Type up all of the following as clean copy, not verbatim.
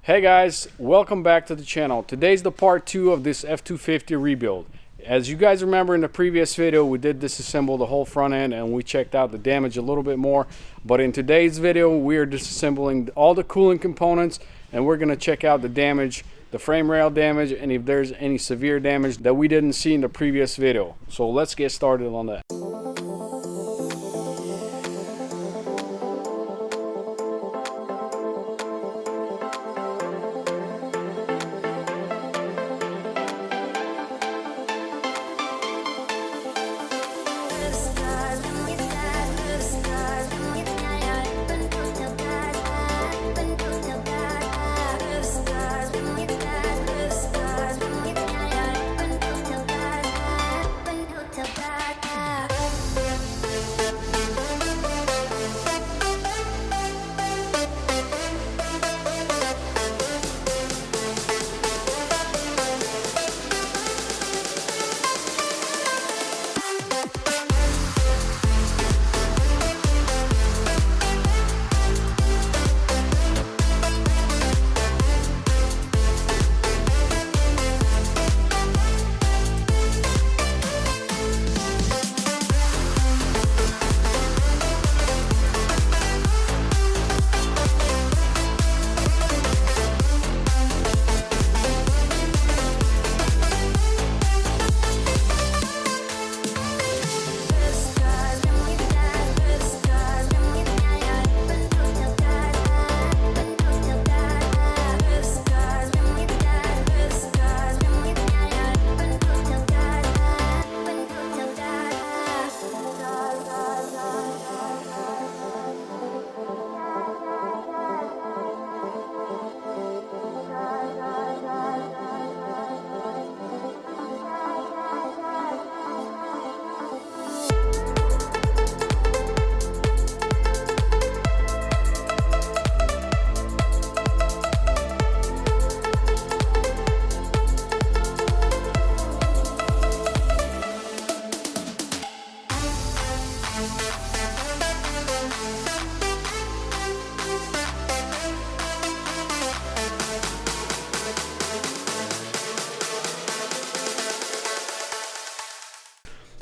Hey guys, welcome back to the channel. Today's the part 2 of this F-250 rebuild. As you guys remember, in the previous video we did disassemble the whole front end and we checked out the damage a little bit more. But in today's video we are disassembling all the cooling components and we're going to check out the damage, the frame rail damage, and if there's any severe damage that we didn't see in the previous video. So let's get started on that.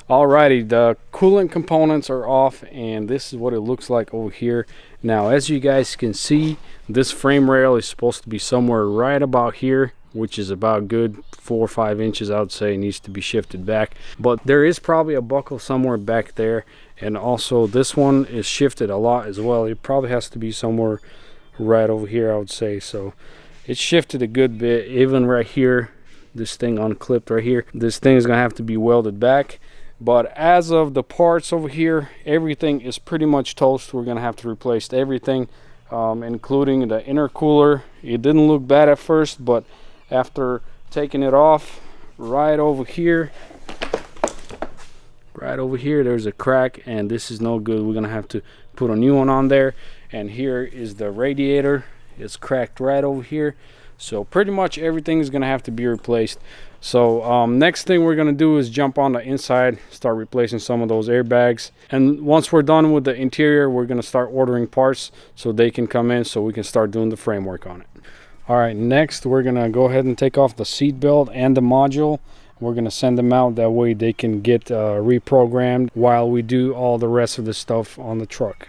Alrighty, the coolant components are off and this is what it looks like over here. Now, as you guys can see, this frame rail is supposed to be somewhere right about here, which is about good 4 or 5 inches. I would say it needs to be shifted back, but there is probably a buckle somewhere back there, and also this one is shifted a lot as well. It probably has to be somewhere right over here, I would say. So it's shifted a good bit. Even right here, this thing unclipped right here, this thing is gonna have to be welded back. But as of the parts over here, everything is pretty much toast. We're gonna have to replace everything, including the intercooler. It didn't look bad at first, but after taking it off, right over here there's a crack, and this is no good. We're gonna have to put a new one on there. And here is the radiator. It's cracked right over here. So pretty much everything is gonna have to be replaced. So next thing we're gonna do is jump on the inside, start replacing some of those airbags, and once we're done with the interior, we're gonna start ordering parts so they can come in so we can start doing the framework on it. All right, next we're gonna go ahead and take off the seat belt and the module. We're gonna send them out, that way they can get reprogrammed while we do all the rest of the stuff on the truck.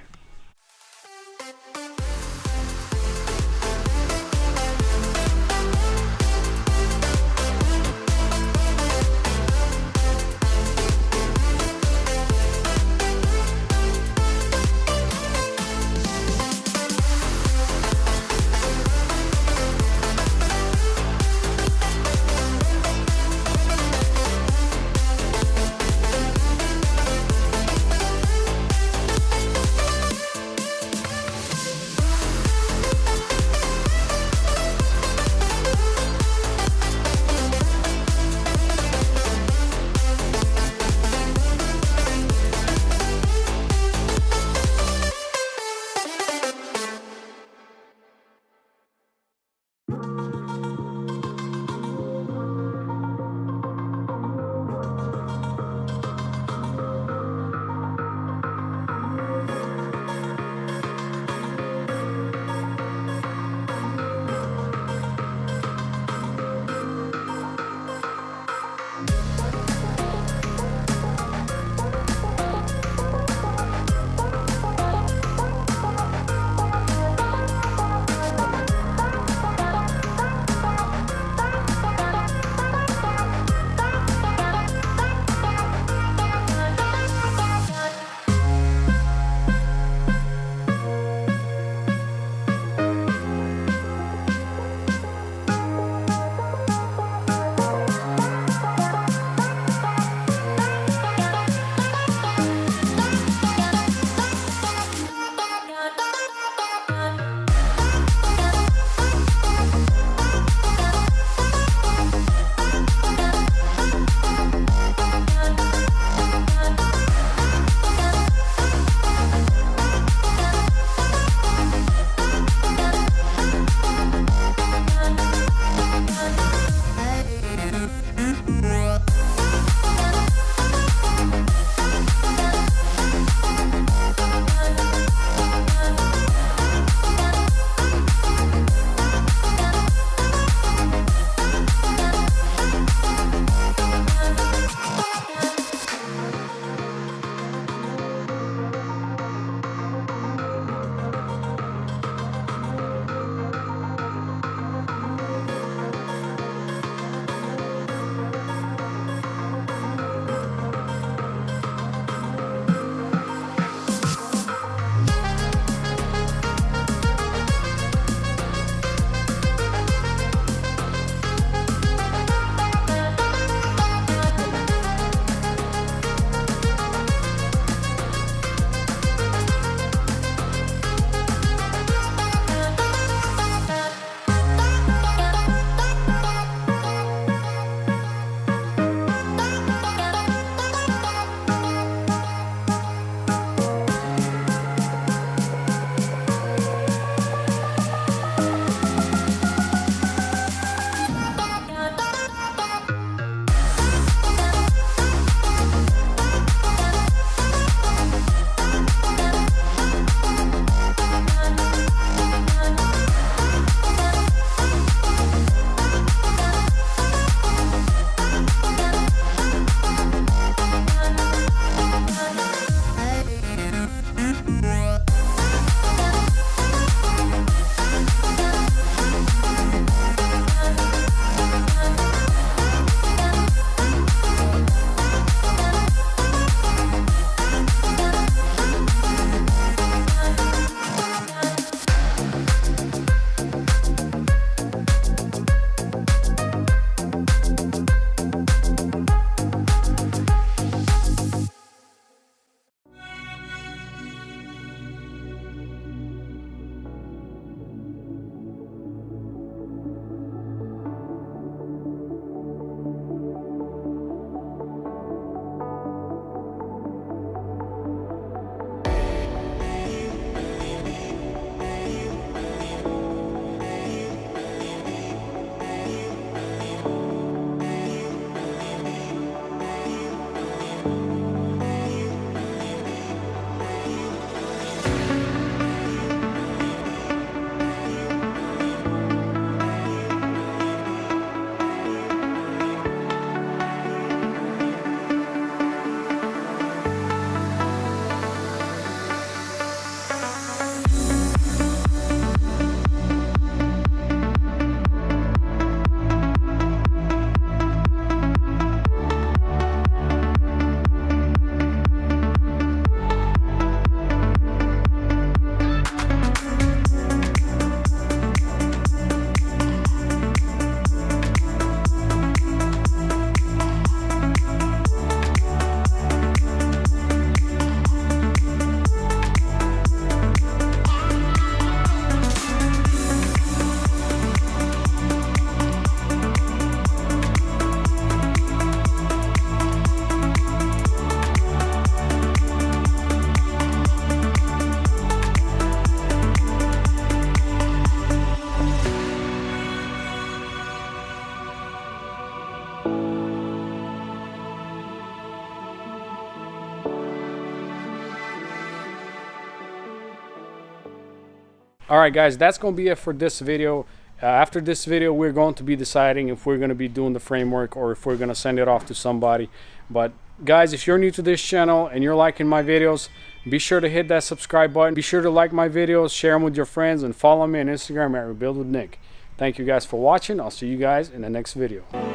All right, guys, that's going to be it for this video. After this video, we're going to be deciding if we're going to be doing the framework or if we're going to send it off to somebody. But guys, if you're new to this channel and you're liking my videos, be sure to hit that subscribe button. Be sure to like my videos, share them with your friends, and follow me on Instagram at Rebuild with Nick. Thank you guys for watching. I'll see you guys in the next video.